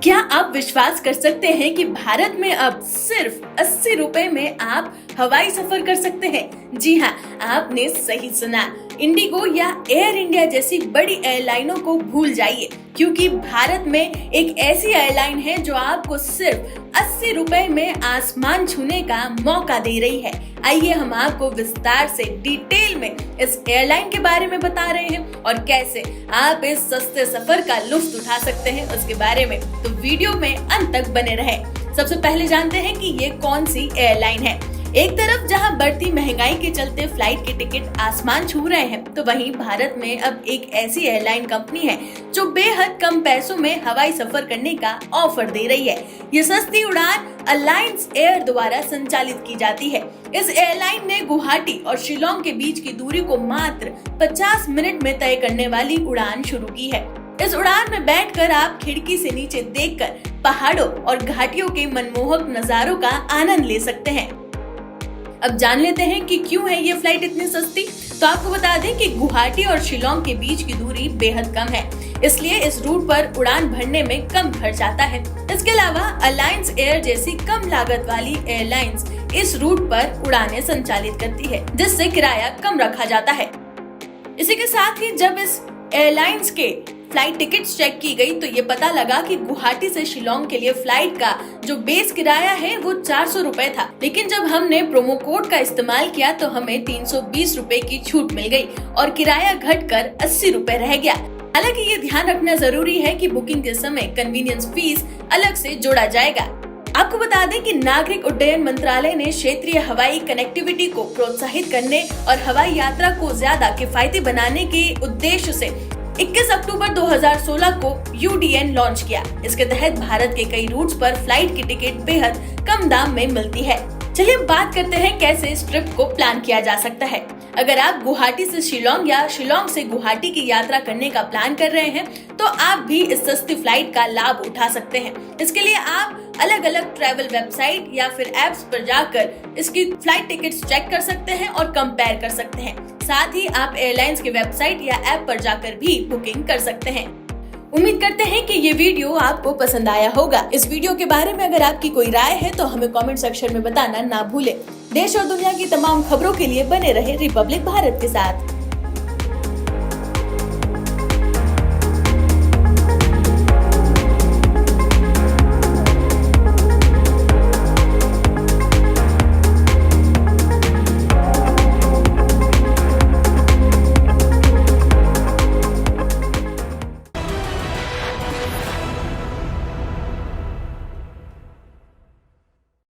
क्या आप विश्वास कर सकते हैं कि भारत में अब सिर्फ 80 रुपए में आप हवाई सफर कर सकते हैं? जी हाँ, आपने सही सुना। इंडिगो या एयर इंडिया जैसी बड़ी एयरलाइनों को भूल जाइए, क्योंकि भारत में एक ऐसी एयरलाइन है जो आपको सिर्फ 80 रुपए में आसमान छूने का मौका दे रही है। आइए हम आपको विस्तार से डिटेल में इस एयरलाइन के बारे में बता रहे हैं और कैसे आप इस सस्ते सफर का लुत्फ उठा सकते हैं उसके बारे में, तो वीडियो में अंत तक बने रहें। सबसे पहले जानते हैं कि ये कौन सी एयरलाइन है। एक तरफ जहां बढ़ती महंगाई के चलते फ्लाइट के टिकट आसमान छू रहे हैं, तो वहीं भारत में अब एक ऐसी एयरलाइन कंपनी है जो बेहद कम पैसों में हवाई सफर करने का ऑफर दे रही है। ये सस्ती उड़ान अलायंस एयर द्वारा संचालित की जाती है। इस एयरलाइन ने गुवाहाटी और शिलोंग के बीच की दूरी को मात्र 50 मिनट में तय करने वाली उड़ान शुरू की है। इस उड़ान में बैठकर आप खिड़की से नीचे देखकर पहाड़ों और घाटियों के मनमोहक नजारों का आनंद ले सकते हैं। अब जान लेते हैं कि क्यों है ये फ्लाइट इतनी सस्ती। तो आपको बता दें कि गुवाहाटी और शिलोंग के बीच की दूरी बेहद कम है, इसलिए इस रूट पर उड़ान भरने में कम खर्च आता है। इसके अलावा अलायंस एयर जैसी कम लागत वाली एयरलाइंस इस रूट पर उड़ानें संचालित करती है, जिससे किराया कम रखा जाता है। इसी के साथ ही जब इस एयरलाइंस के फ्लाइट टिकट्स चेक की गई तो ये पता लगा कि गुवाहाटी से शिलोंग के लिए फ्लाइट का जो बेस किराया है वो 400 रुपए था, लेकिन जब हमने प्रोमो कोड का इस्तेमाल किया तो हमें 320 रुपए की छूट मिल गई और किराया घटकर 80 रुपए रह गया। हालांकि ये ध्यान रखना जरूरी है कि बुकिंग के समय कन्वीनियंस फीस अलग से जोड़ा जाएगा। आपको बता दें कि नागरिक उड्डयन मंत्रालय ने क्षेत्रीय हवाई कनेक्टिविटी को प्रोत्साहित करने और हवाई यात्रा को ज्यादा किफायती बनाने के उद्देश्य से 21 अक्टूबर 2016 को UDN लॉन्च किया। इसके तहत भारत के कई रूट्स पर फ्लाइट की टिकट बेहद कम दाम में मिलती है। चलिए बात करते हैं कैसे इस ट्रिप को प्लान किया जा सकता है। अगर आप गुवाहाटी से शिलोंग या शिलोंग से गुवाहाटी की यात्रा करने का प्लान कर रहे हैं तो आप भी इस सस्ती फ्लाइट का लाभ उठा सकते हैं। इसके लिए आप अलग अलग ट्रैवल वेबसाइट या फिर एप्स पर जाकर इसकी फ्लाइट टिकट्स चेक कर सकते हैं और कंपेयर कर सकते हैं। साथ ही आप एयरलाइंस के वेबसाइट या ऐप पर जाकर भी बुकिंग कर सकते हैं। उम्मीद करते हैं कि ये वीडियो आपको पसंद आया होगा। इस वीडियो के बारे में अगर आपकी कोई राय है तो हमें कमेंट सेक्शन में बताना ना भूलें। देश और दुनिया की तमाम खबरों के लिए बने रहे रिपब्लिक भारत के साथ।